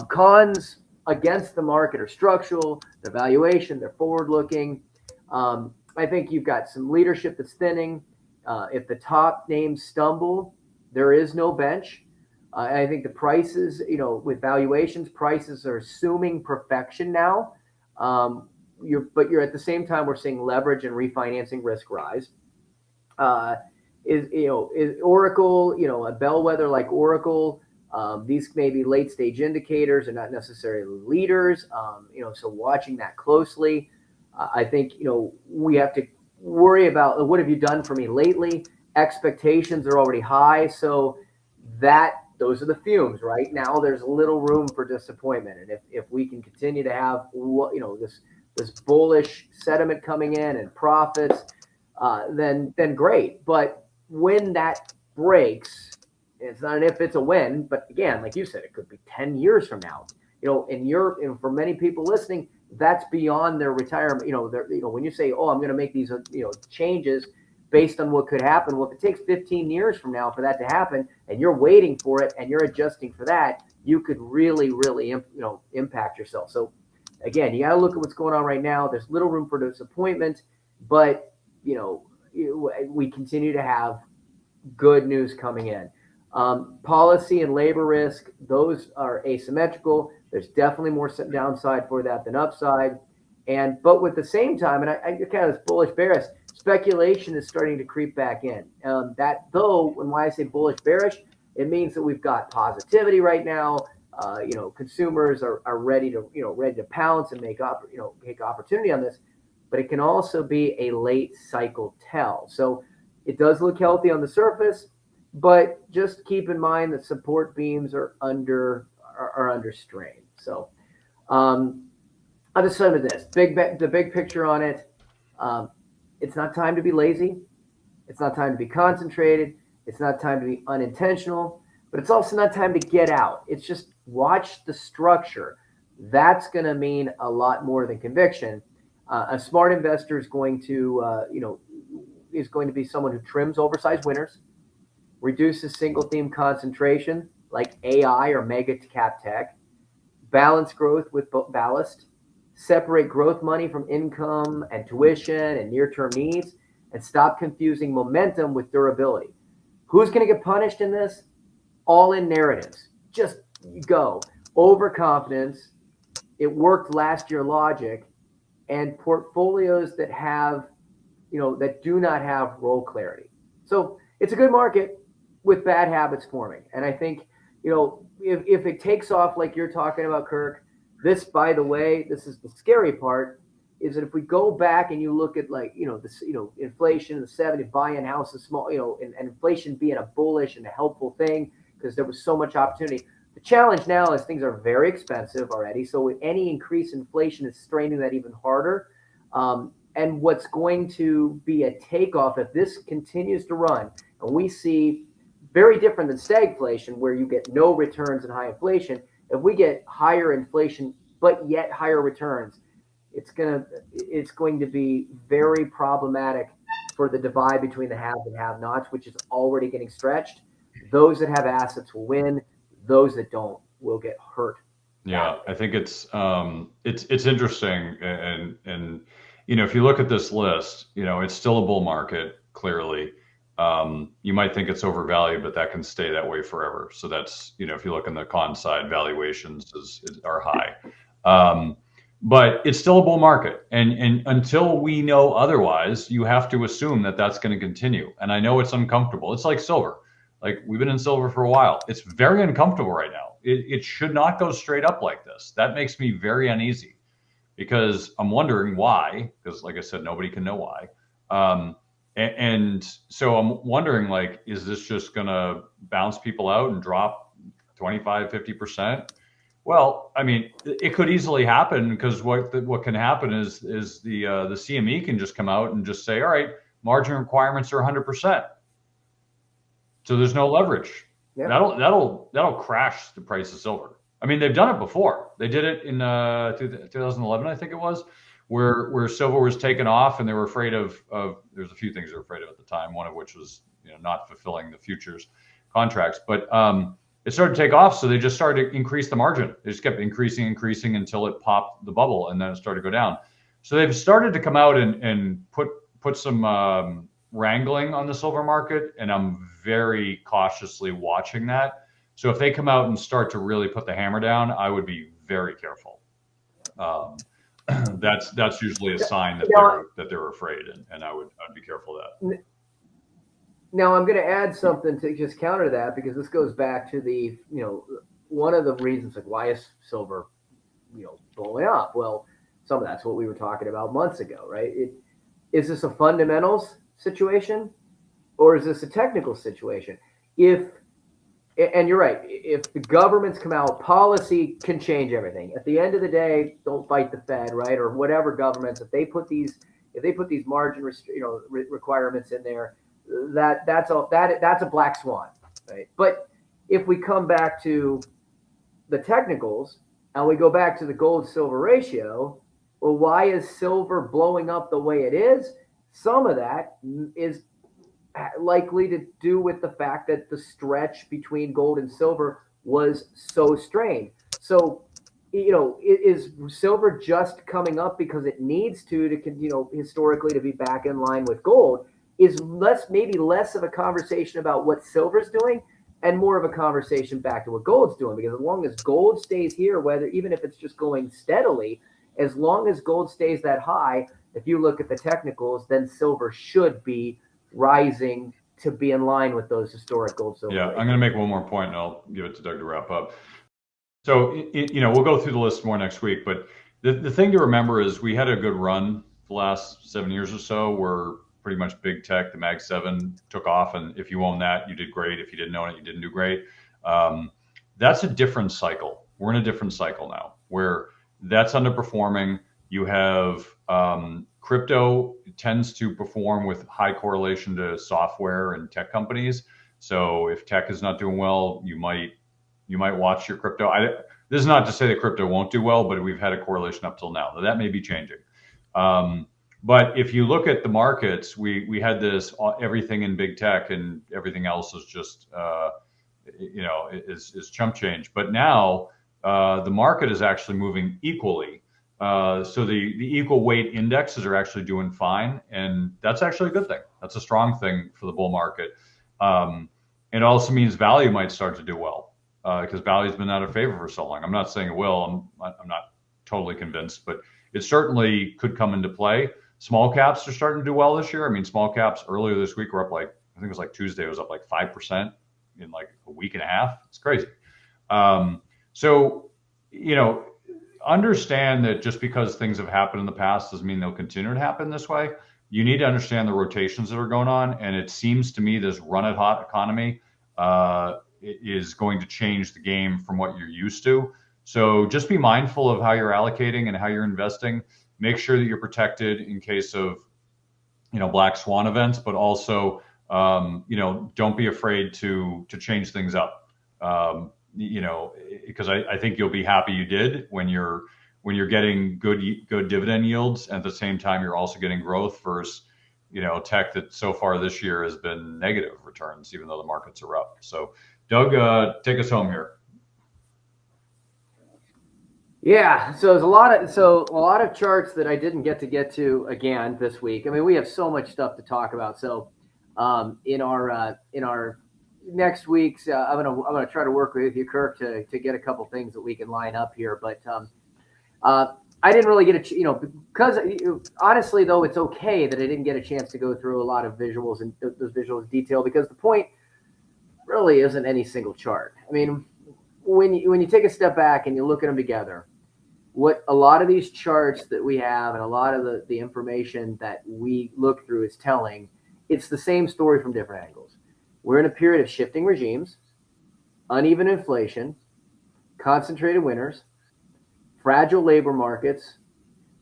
Cons against the market are structural, their valuation, they're forward-looking. I think you've got some leadership that's thinning. If the top names stumble, there is no bench. I think the prices, with valuations, prices are assuming perfection now. You're at the same time, we're seeing leverage and refinancing risk rise. Is Oracle, a bellwether like Oracle? These may be late stage indicators and not necessarily leaders. So watching that closely. I think, we have to worry about what have you done for me lately? expectations are already high. So those are the fumes. Right now, there's little room for disappointment. And if we can continue to have this bullish sentiment coming in and profits, then great. But when that breaks, it's not an if, it's a when. But again, like you said, it could be 10 years from now. And for many people listening, that's beyond their retirement. When you say, "Oh, I'm going to make these changes based on what could happen," well, if it takes 15 years from now for that to happen, and you're waiting for it and you're adjusting for that, you could really, really impact yourself. So again, you got to look at what's going on right now. There's little room for disappointment, but we continue to have good news coming in. Policy and labor risk, those are asymmetrical. There's definitely more downside for that than upside. But with the same time, and I kind of this bullish bearish, speculation is starting to creep back in. When I say bullish bearish, it means that we've got positivity right now. Consumers are ready to pounce and make opportunity on this, but it can also be a late cycle tell. So it does look healthy on the surface, but just keep in mind that support beams are under strain. So I'll just start with this the big picture on it. It's not time to be lazy. It's not time to be concentrated. It's not time to be unintentional, but it's also not time to get out. It's just watch the structure. That's going to mean a lot more than conviction. A smart investor is going to be someone who trims oversized winners, reduces single theme concentration like AI or mega cap tech, balance growth with ballast, separate growth money from income and tuition and near-term needs, and stop confusing momentum with durability. Who's going to get punished in this? All in narratives. Just go. Overconfidence. It worked last year logic, and portfolios that that do not have role clarity. So it's a good market with bad habits forming. And I think, if it takes off like you're talking about, Kirk, by the way, this is the scary part, is that if we go back and you look at inflation in the 70s, buying houses small, and inflation being a bullish and a helpful thing because there was so much opportunity. The challenge now is things are very expensive already. So any increase in inflation is straining that even harder. And what's going to be a takeoff if this continues to run, and we see very different than stagflation where you get no returns and high inflation. If we get higher inflation but yet higher returns, it's going to be very problematic for the divide between the haves and have-nots, which is already getting stretched. Those that have assets will win. Those that don't will get hurt. Yeah, I think it's interesting, and if you look at this list, it's still a bull market clearly. You might think it's overvalued, but that can stay that way forever. So that's if you look on the con side, valuations are high, but it's still a bull market, and until we know otherwise, you have to assume that that's going to continue. And I know it's uncomfortable. It's like silver. Like we've been in silver for a while. It's very uncomfortable right now. It should not go straight up like this. That makes me very uneasy because I'm wondering why, because like I said, nobody can know why. And so I'm wondering, is this just going to bounce people out and drop 25, 50%? Well, I mean, it could easily happen because what can happen is the CME can just come out and just say, all right, margin requirements are 100%. So there's no leverage. Yep. That'll crash the price of silver. I mean, they've done it before. They did it in 2011, I think it was, where silver was taken off, and they were afraid of. There's a few things they were afraid of at the time. One of which was not fulfilling the futures contracts, but it started to take off, so they just started to increase the margin. They just kept increasing until it popped the bubble, and then it started to go down. So they've started to come out and put some wrangling on the silver market, and I'm very cautiously watching that. So if they come out and start to really put the hammer down, I would be very careful. That's usually a sign that they're afraid, and I'd be careful of that. Now I'm going to add something to just counter that, because this goes back to the one of the reasons why is silver blowing up. Well, some of that's what we were talking about months ago, right? Is this a fundamentals situation? or is this a technical situation? And you're right, if the governments come out, policy can change everything. At the end of the day, don't fight the Fed, right? Or whatever governments, if they put these margin requirements in there, that's a black swan, right? But if we come back to the technicals and we go back to the gold silver ratio, well, why is silver blowing up the way it is? Some of that is likely to do with the fact that the stretch between gold and silver was so strained. So, is silver just coming up because it needs to historically to be back in line with gold? Is maybe less of a conversation about what silver's doing and more of a conversation back to what gold's doing. Because as long as gold stays here, even if it's just going steadily, as long as gold stays that high, if you look at the technicals, then silver should be rising to be in line with those historic gold silver Yeah, rates. I'm going to make one more point and I'll give it to Doug to wrap up. So, we'll go through the list more next week, but the thing to remember is we had a good run the last 7 years or so where pretty much big tech, the Mag 7 took off. And if you own that, you did great. If you didn't own it, you didn't do great. That's a different cycle. We're in a different cycle now where that's underperforming. You have crypto tends to perform with high correlation to software and tech companies. So if tech is not doing well, you might watch your crypto. This is not to say that crypto won't do well, but we've had a correlation up till now. That may be changing. But if you look at the markets, we had this everything in big tech and everything else is just is chump change. But now the market is actually moving equally. So the equal weight indexes are actually doing fine, and that's actually a good thing. That's a strong thing for the bull market. It also means value might start to do well because value's been out of favor for so long. I'm not saying it will. I'm not totally convinced, but it certainly could come into play. Small caps are starting to do well this year. I mean, small caps earlier this week were up I think it was Tuesday, it was up 5% in a week and a half. It's crazy. So, understand that just because things have happened in the past doesn't mean they'll continue to happen this way. You need to understand the rotations that are going on. And it seems to me this run it hot economy is going to change the game from what you're used to. So just be mindful of how you're allocating and how you're investing. Make sure that you're protected in case of, black swan events, but also, don't be afraid to change things up. Because I think you'll be happy you did when you're getting good dividend yields. And at the same time, you're also getting growth versus, tech that so far this year has been negative returns, even though the markets are up. So Doug, take us home here. Yeah, so there's a lot of charts that I didn't get to again this week. I mean, we have so much stuff to talk about. So in our next week's, I'm gonna try to work with you, Kirk, to get a couple things that we can line up here. But I didn't really get because honestly though, it's okay that I didn't get a chance to go through a lot of visuals and those visuals detail, because the point really isn't any single chart. I mean, when you take a step back and you look at them together, what a lot of these charts that we have and a lot of the information that we look through is telling, it's the same story from different angles. We're in a period of shifting regimes, uneven inflation, concentrated winners, fragile labor markets,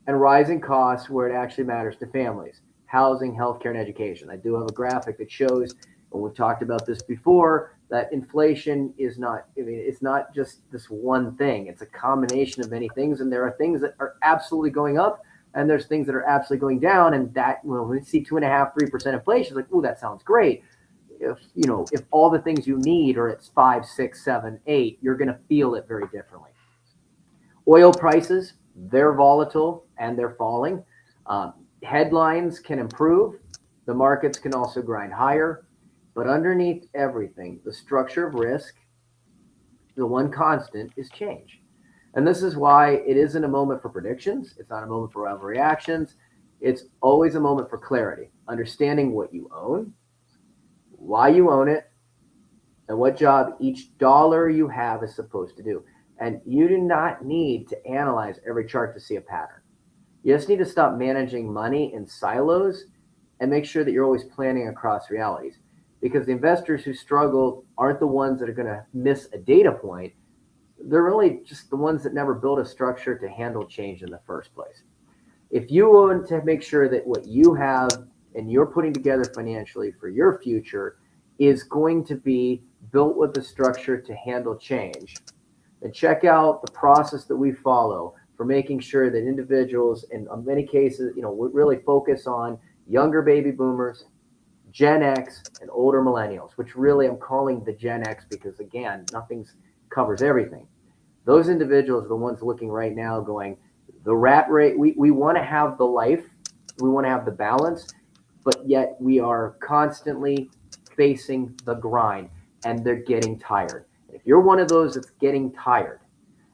and rising costs where it actually matters to families: housing, healthcare, and education. I do have a graphic that shows, and we've talked about this before, that inflation is not, it's not just this one thing. It's a combination of many things, and there are things that are absolutely going up, and there's things that are absolutely going down. And that, when we see 2.5%, 3% inflation, it's like, oh, that sounds great. If all the things you need are at 5, 6, 7, 8, you're going to feel it very differently. Oil prices, they're volatile and they're falling. Headlines can improve. The markets can also grind higher. But underneath everything, the structure of risk, the one constant is change. And this is why it isn't a moment for predictions. It's not a moment for overreactions. It's always a moment for clarity, understanding what you own, why you own it, and what job each dollar you have is supposed to do. And you do not need to analyze every chart to see a pattern. You just need to stop managing money in silos and make sure that you're always planning across realities. because the investors who struggle aren't the ones that are going to miss a data point. They're really just the ones that never built a structure to handle change in the first place. If you want to make sure that what you have and you're putting together financially for your future is going to be built with a structure to handle change, then check out the process that we follow for making sure that individuals, in many cases, we really focus on younger baby boomers, Gen X, and older millennials, which really I'm calling the Gen X because, again, nothing covers everything. Those individuals are the ones looking right now going, the rat rate, we want to have the life, we want to have the balance, but yet we are constantly facing the grind and they're getting tired. If you're one of those that's getting tired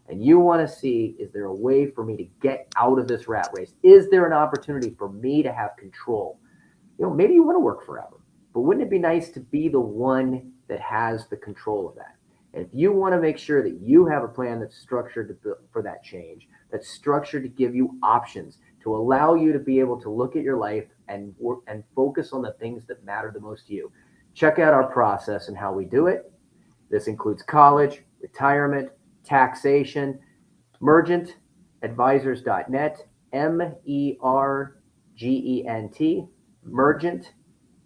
and you want to see, is there a way for me to get out of this rat race? Is there an opportunity for me to have control? Maybe you want to work forever, but wouldn't it be nice to be the one that has the control of that? And if you want to make sure that you have a plan that's structured for that change, that's structured to give you options, to allow you to be able to look at your life and work and focus on the things that matter the most to you, check out our process and how we do it. This includes college, retirement, taxation, Mergent, advisors.net, MERGENT, Mergent,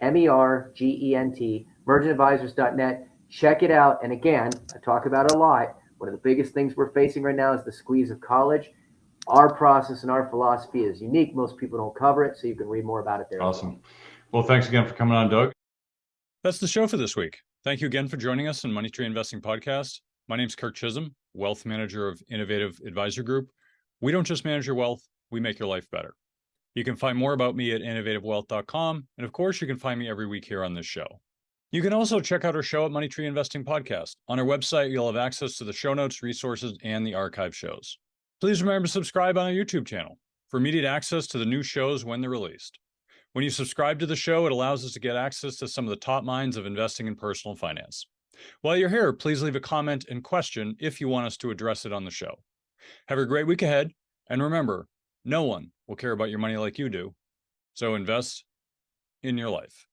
MERGENT, mergentadvisors.net. Check it out. And again, I talk about it a lot. One of the biggest things we're facing right now is the squeeze of college. Our process and our philosophy is unique. Most people don't cover it, so you can read more about it there. Awesome. Well, thanks again for coming on, Doug. That's the show for this week. Thank you again for joining us on Money Tree Investing Podcast. My name's Kirk Chisholm, wealth manager of Innovative Advisor Group. We don't just manage your wealth, we make your life better. You can find more about me at innovativewealth.com. And of course, you can find me every week here on this show. You can also check out our show at Money Tree Investing Podcast. On our website, you'll have access to the show notes, resources, and the archive shows. Please remember to subscribe on our YouTube channel for immediate access to the new shows when they're released. When you subscribe to the show, it allows us to get access to some of the top minds of investing in personal finance. While you're here, please leave a comment and question if you want us to address it on the show. Have a great week ahead, and remember, no one will care about your money like you do, so invest in your life.